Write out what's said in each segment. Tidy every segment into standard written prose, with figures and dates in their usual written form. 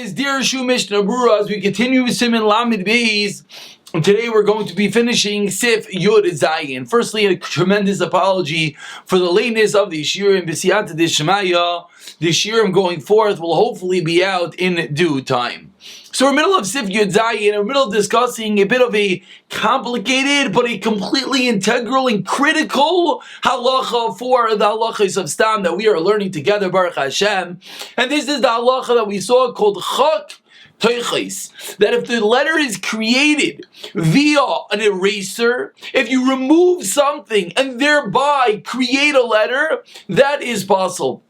is Dirshu Mishnah Berurah as we continue with Siman Lamed Beis. And today we're going to be finishing Sif Zayin. Firstly, a tremendous apology for the lateness of the Shiurim B'siyata Dishmaya. The Shiurim going forth will hopefully be out in due time. So we're in the middle of Sif Zayin, we're in the middle of discussing a bit of a complicated but a completely integral and critical halacha for the halachas of Stam that we are learning together, Baruch Hashem. And this is the halacha that we saw called Chak Concise, that if the letter is created via an eraser, if you remove something and thereby create a letter, that is possible.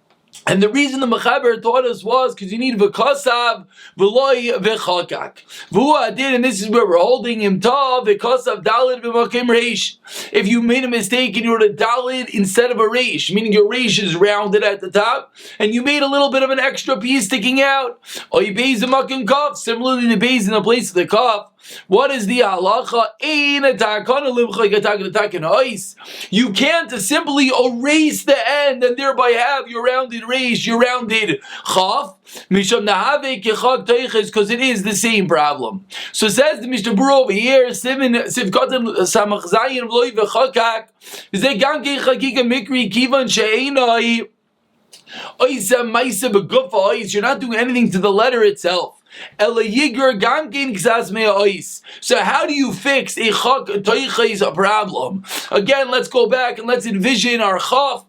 And the reason the Mechaber taught us was because you need v'kasav v'loi v'chakak. V'hu did, and this is where we're holding him tav v'kasav dalid v'makim reish. If you made a mistake and you wrote a dalid instead of a reish, meaning your reish is rounded at the top, and you made a little bit of an extra piece sticking out, or you beis v'makim kaf, similarly the beis in the place of the kaf. What is the halacha? You can't simply erase the end and thereby have your rounded reish, your rounded chaf, because it is the same problem. So says the Mishnah Berurah over here, Sif 17b, you're not doing anything to the letter itself. So how do you fix a chak toiches problem? Again, let's go back and let's envision our chaf,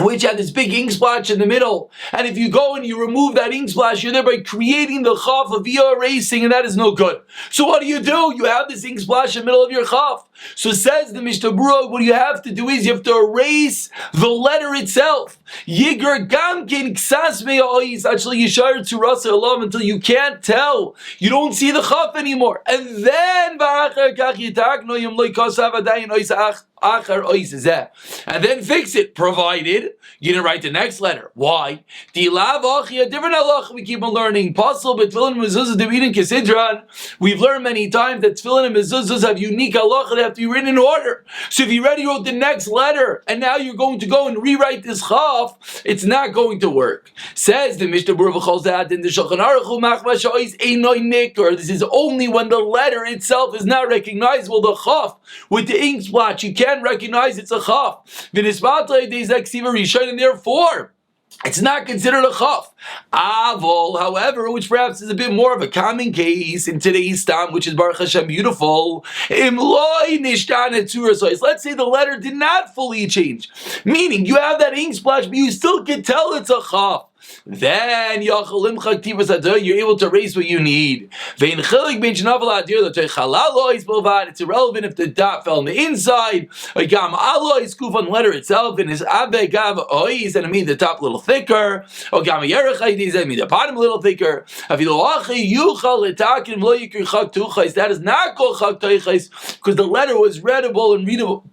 which had this big ink splash in the middle. And if you go and you remove that ink splash, you're thereby creating the chaf via erasing, and that is no good. So what do? You have this ink splash in the middle of your chaf. So says the Mishnah Berurah, what you have to do is you have to erase the letter itself. Yiger gamkin ksas me'ois, actually yishar to rasa alam, until you can't tell. You don't see the chaf anymore. And then and then fix it, provided you didn't write the next letter. Why? A different halacha we keep on learning. We've learned many times that tefillin and mezuzahs have unique halacha that have to be written in order. So if you already wrote the next letter and now you're going to go and rewrite this chaf, it's not going to work. Says the Mishnah Berurah in the Shulchan Aruch, this is only when the letter itself is not recognizable. The chaf with the ink splotch, you can't recognize it's a chaf. And therefore, it's not considered a chaf. Avol, however, which perhaps is a bit more of a common case in today's time, which is Baruch Hashem beautiful. Let's say the letter did not fully change, meaning you have that ink splash, but you still can tell it's a chaf. Then you're able to erase what you need. It's irrelevant if the dot fell on the inside. Kuf on the letter itself, and his and it made the top a little thicker. It made the bottom a little thicker. That is not called chak toiches because the letter was readable and readable,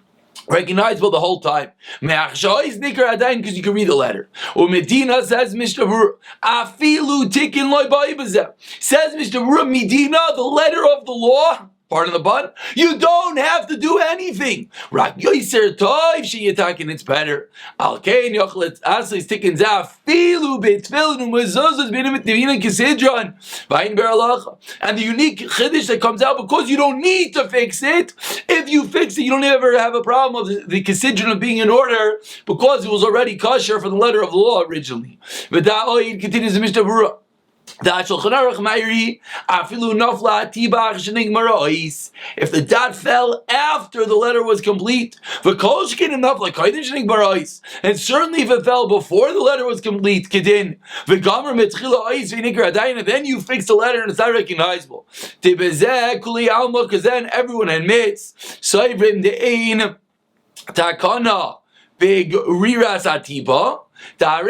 recognizable the whole time. Because you can read the letter. Medina says Mishnah Berurah, afilu tikin loy ba'ibazeh. Says Mishnah Berurah, Medina, the letter of the law, pardon the bun, you don't have to do anything. Rak yoiser toiv she'yatakin, it's better. Al kein yochlet aslis tikin zah filu betfilin umezuzas b'nimit divina kisidron v'ayin beralacha. And the unique chiddush that comes out, because you don't need to fix it. If you fix it, you don't ever have a problem of the kisidron of being in order, because it was already kosher for the letter of the law originally. V'da'oid continues the Mishnah Berurah. If the dot fell after the letter was complete, and certainly if it fell before the letter was complete, and then you fix the letter and it's not recognizable, because then everyone admits big riras atiba. Because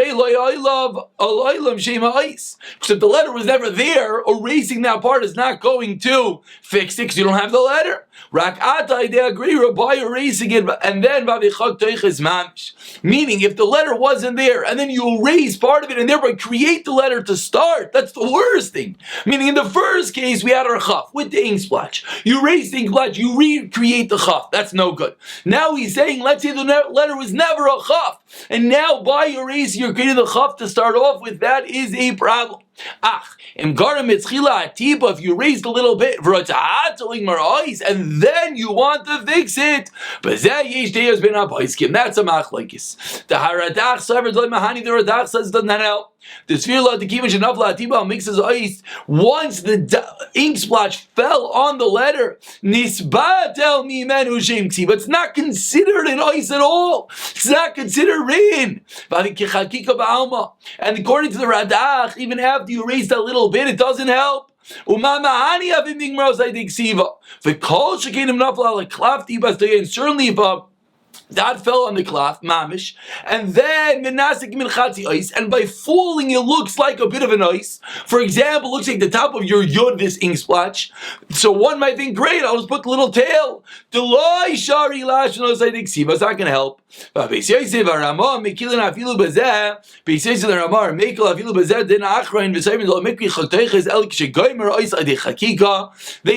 if the letter was never there, erasing that part is not going to fix it because you don't have the letter. They agree by erasing it, and then meaning if the letter wasn't there and then you erase part of it and thereby create the letter to start, that's the worst thing. Meaning in the first case we had our chaf with the ink splash. You erase the ink splash, you recreate the chaf. That's no good. Now he's saying, let's say the letter was never a chaf, and now by erasing you're creating the chaf to start off with. That is a problem. If you raised a little bit, and then you want to fix it, that's a machlokes. The Haradach says doesn't help. The Sfirla the Kiva Shanavla Atiba mixes ice. Once the ink splotch fell on the letter, Nisbatel Mimenu Shem Ksiva. It's not considered an ice at all. It's not considered rain. And according to the Radach, even after you erase a little bit, it doesn't help. And certainly if that fell on the cloth, mamish, and then menasik min chatzi ice, and by falling it looks like a bit of an ice. For example, it looks like the top of your yod, this ink splotch. So one might think, great, I'll just put a little tail. Deloi shari lash no side ksiva. It's not going to help. But they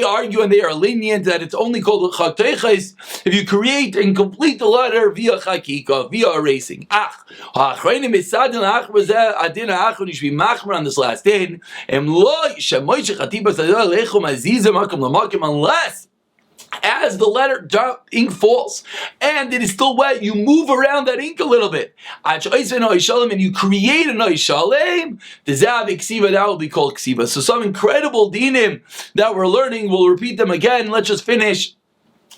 argue and they are lenient that it's only called chakteches if you create and complete the letter via chakika, via erasing. On this last din, unless as the letter ink falls and it is still wet, you move around that ink a little bit and you create a noishalem, that will be called ksiva. So some incredible dinim that we're learning, we'll repeat them again. Let's just finish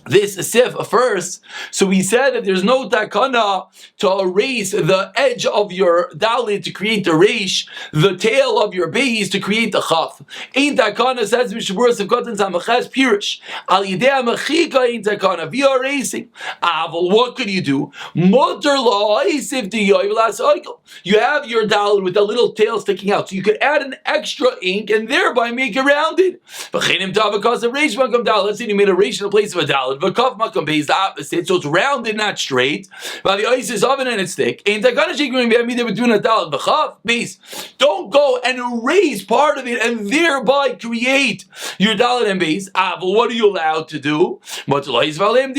this sif first. So we said that there's no takana to erase the edge of your dalit to create the reish, the tail of your beis to create the chaf. Ain't takana, says Mishnah Berurah Sivkotan Samaches Pirish. Al yidei mechika ain't takana via erasing. Aval, what could you do? Motor law isif diyoy v'lasoikol. You have your dalit with a little tail sticking out, so you could add an extra ink and thereby make it rounded. V'chenim tavakas of reish makam dalit. Let's say you made a reish in the place of a dalit. V'kaf makam beis the opposite, so it's rounded, not straight. But the ice is oven and it's thick. Ain't takana shikrim b'amida between a dalit v'chaf beis. Don't go and erase part of it and thereby create your dalit and beis. But what are you allowed to do? Between a dalit and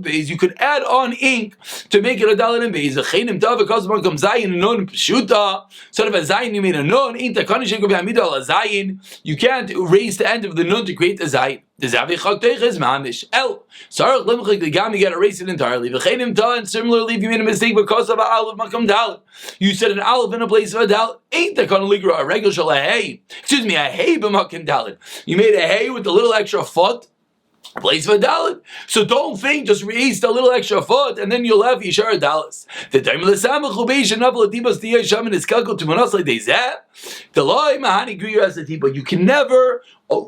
beis, you could add on ink to make it a dalit and beis. V'chenim tavakas makam zayin non pshuta. Instead of a zayin, you made a non. Ain't takana shikrim b'amida al zayin. You can't erase the end of the nun to create a zayin. The zavi chakteich is mamish. Sarach limchik the gam, you got to erase it entirely. V'chenim ta, and similarly, if you made a mistake because of a aleph makam dalit, you said an aleph in a place of a dalit. Ain't that kind of ligra a regular shal a hay? Excuse me, a hay b'makam dalit. You made a hay with a little extra foot. Place of a dalit. So don't think just raise a little extra foot and then you'll have yishar dalis. The time of the samach ubeish and navel atibas tiyah shaman is kalkul to manas like they zeh. The loy mahani griyu as a tiba. You can never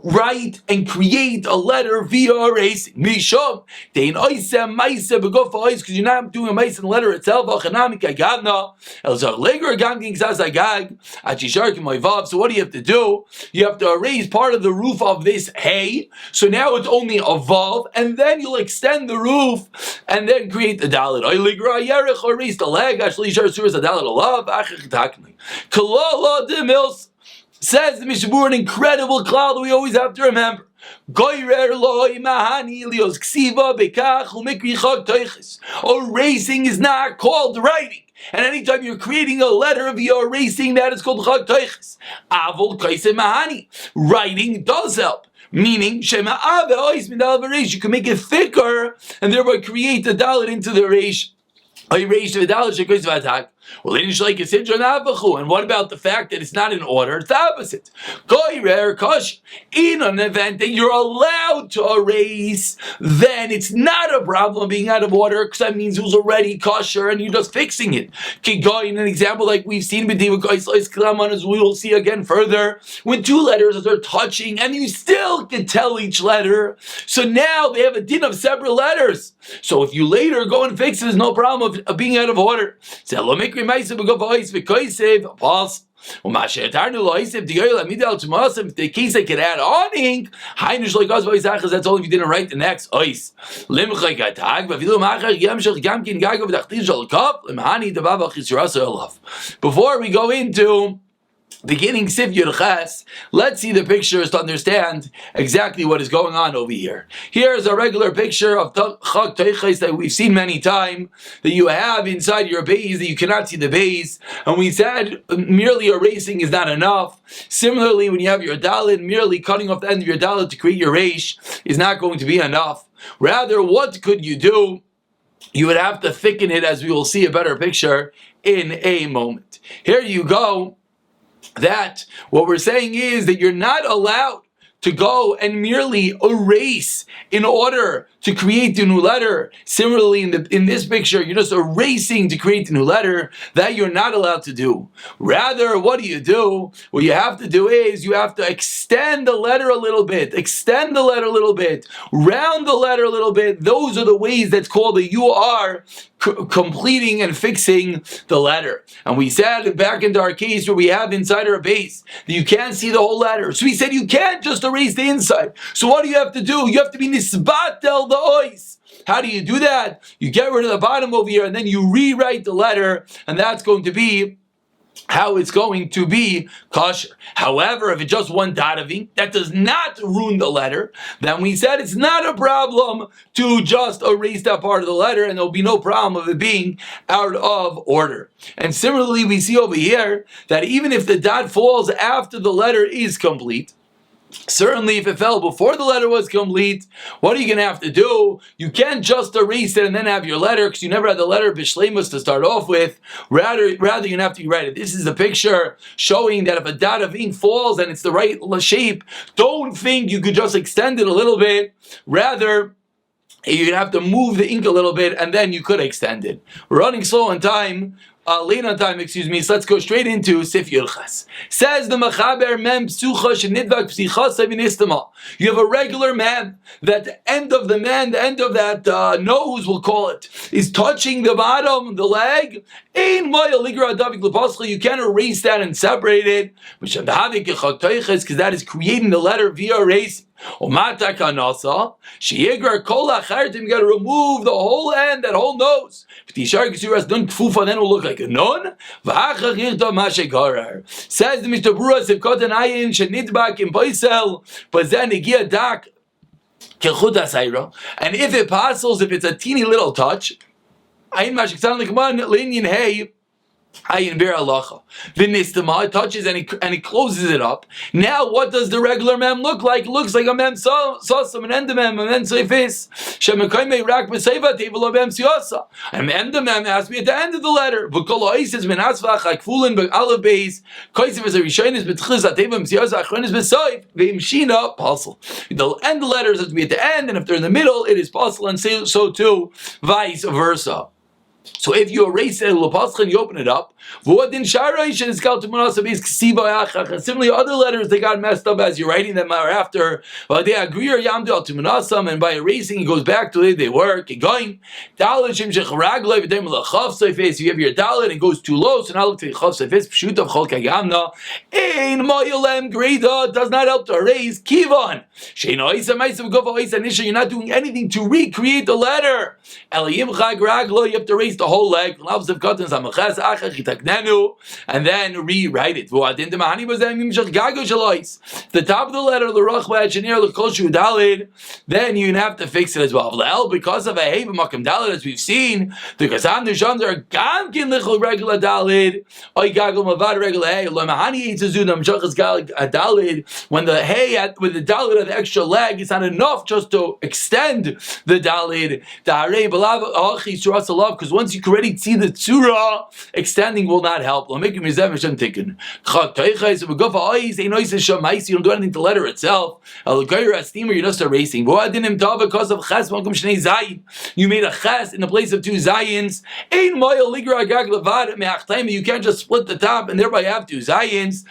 write and create a letter via erasing. Mishom dein oisem ma'aseh beguf ha'ois, because you're not doing a ma'aseh in the letter itself. Achanami kagavna el zar leger gam gingsas agag achishar k'moivav. So what do you have to do? You have to erase part of the roof of this hay. So now it's only a vav, and then you'll extend the roof and then create the dalit. Oy leger yerech or erase the leg. Actually, yishar suras a dalit alav. Achach takni kalala de mils. Says the Mishnah Berurah, an incredible cloud that we always have to remember. Erasing is not called writing. And anytime you're creating a letter via erasing, that is called chag teiches. Avol kaisem mahani. Writing does help. Meaning, you can make it thicker and thereby create the dalit into the reish. Well, and what about the fact that it's not in order? It's the opposite. In an event that you're allowed to erase, then it's not a problem being out of order, because that means it was already kosher and you're just fixing it. In an example like we've seen with as we will see again further, when two letters are touching and you still can tell each letter, so now they have a din of separate letters. So if you later go and fix it, there's no problem of being out of order. So make the case I could add on ink, that's all if you didn't write the next ice. Before we go into beginning Sif Yud Ches, let's see the pictures to understand exactly what is going on over here. Here is a regular picture of Chag Teiches that we've seen many times, that you have inside your base, that you cannot see the base. And we said merely erasing is not enough. Similarly, when you have your Dalit, merely cutting off the end of your Dalit to create your Reish is not going to be enough. Rather, what could you do? You would have to thicken it, as we will see a better picture in a moment. Here you go. That what we're saying is that you're not allowed to go and merely erase in order to create the new letter. Similarly, in this picture, you're just erasing to create the new letter. That you're not allowed to do. Rather, what do? What you have to do is you have to extend the letter a little bit, round the letter a little bit. Those are the ways that's called that you are completing and fixing the letter. And we said back into our case where we have inside our base that you can't see the whole letter. So we said you can't just erase the inside. So what do? You have to be nisbatel the ois. How do you do that? You get rid of the bottom over here and then you rewrite the letter, and that's going to be how it's going to be kosher. However, if it's just one dot of ink, that does not ruin the letter, then we said it's not a problem to just erase that part of the letter, and there'll be no problem of it being out of order. And similarly, we see over here that even if the dot falls after the letter is complete, certainly if it fell before the letter was complete, what are you going to have to do? You can't just erase it and then have your letter, because you never had the letter bishleimus to start off with. Rather you're going to have to rewrite it. This is a picture showing that if a dot of ink falls and it's the right shape, don't think you could just extend it a little bit. Rather, you're going to have to move the ink a little bit and then you could extend it. We're running slow on time. Late on time, so let's go straight into Sif Yud Ches. Says the Mechaber Mem Psucha Shenidvak Psichasa V'Nistama. You have a regular man, that the end of that nose, we'll call it, is touching the bottom, the leg. You can't erase that and separate it, because that is creating the letter via erasing. You got to remove the whole end, that whole nose. Then it will look like a nun. Says the Mishnah Berurah, Sif 17b shenidbak in Paisel, but then igia dak kechut asayra. And if it passes, if it's a teeny little touch, ayin mashik sound like one linyan hey. Ayin bir halacha. V'nistama, it touches and he closes it up. Now, what does the regular mem look like? It looks like a mem sasam, an endemem, a mem seifis. Shemekayme rak b'seiva tevel mem siasa. And endemem has to be at the end of the letter. V'kol ha'is min asvach hakfulin b'alav beis. Koisiv is a rishonis b'tchiz atevem siasa achronis b'soif. V'imshina pasel. The end letters have to be at the end, and if they're in the middle, it is pasel, and so too, vice versa. So if you erase it, and you open it up, similarly other letters they got messed up as you're writing them or after, and by erasing it goes back to the way they were. If you have your dalit and it goes too low, so now look to the chav seifes pshuta v'chol kagamna ein moyelem greda, does not help to erase kivan. You're not doing anything to recreate the letter. You have to erase the whole leg, and then rewrite it. The top of the letter, then you have to fix it as well. Because of a heva makam dalid, as we've seen, the kasam nishander gamkin lichol regular dalid, oy gagol mavad regular hay, lo mahani yitzuzudam shachas dalid. When the hay with the dalid of the extra leg, it's not enough just to extend the dalid. Because once you can already see the tzura, extending will not help. You don't do anything to the letter itself. You're just erasing. You made a ches in the place of two zayins. You can't just split the top and thereby have two zayins.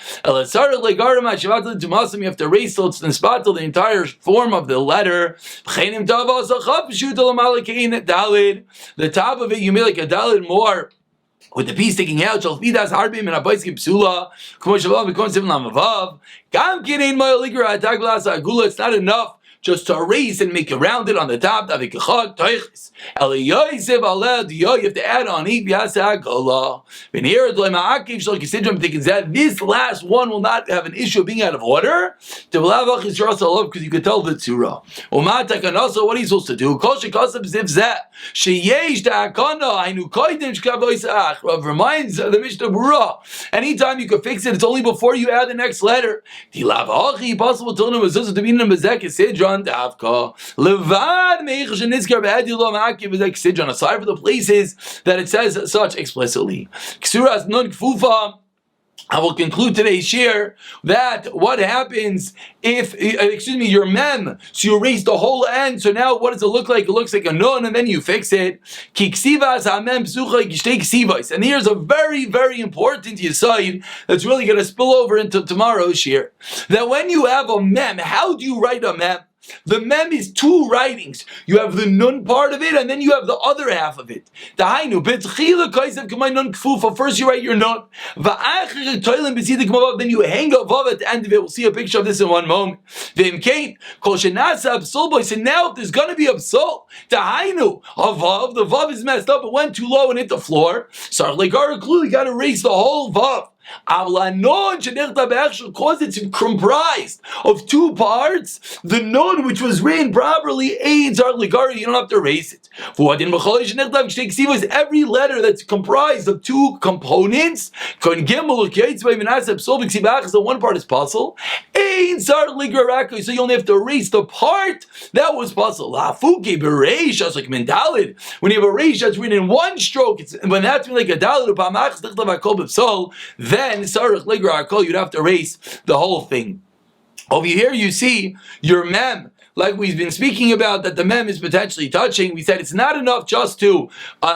You have to erase the entire form of the letter. The top of it, you made like a dalid more, with the piece sticking out. It's not enough just to erase and make it rounded on the top. You have to add on this last one will not have an issue of being out of order, because you could tell the tzura. Also, what are you supposed to do? Reminds the Mishnah Berurah. Anytime you can fix it, it's only before you add the next letter. Possible to be aside for the places that it says such explicitly. I will conclude today's share that what happens if, your mem, so you erase the whole end, so now what does it look like? It looks like a nun, and then you fix it. And here's a very, very important yesod that's really going to spill over into tomorrow's share. That when you have a mem, how do you write a mem? The mem is two writings. You have the nun part of it, and then you have the other half of it. First you write your nun. Then you hang a vav at the end of it. We'll see a picture of this in one moment. So now if there's going to be a psal, the vav is messed up, it went too low and hit the floor. So you got to erase the whole vav. Because it's comprised of two parts, the nun which was written properly aids our ligari, you don't have to erase it. Every letter that's comprised of two components, so one part is puzzle, so you only have to erase the part that was puzzle. When you have a reish that's written in one stroke, when that's like a daled, then you'd have to erase the whole thing. Over here you see your mem, like we've been speaking about, that the mem is potentially touching. We said it's not enough just to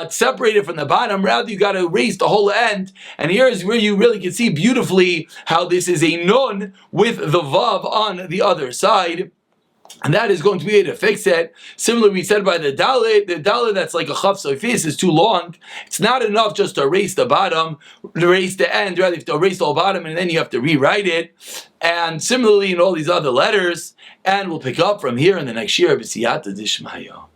separate it from the bottom, rather you got to erase the whole end. And here's where you really can see beautifully how this is a nun with the vav on the other side. And that is going to be able to fix it. Similarly, we said by the dalet that's like a chaf soifis is too long. It's not enough just to erase the bottom, erase the end, rather you have to erase the whole bottom and then you have to rewrite it. And similarly in all these other letters, and we'll pick up from here in the next year, b'siyata dishmaya.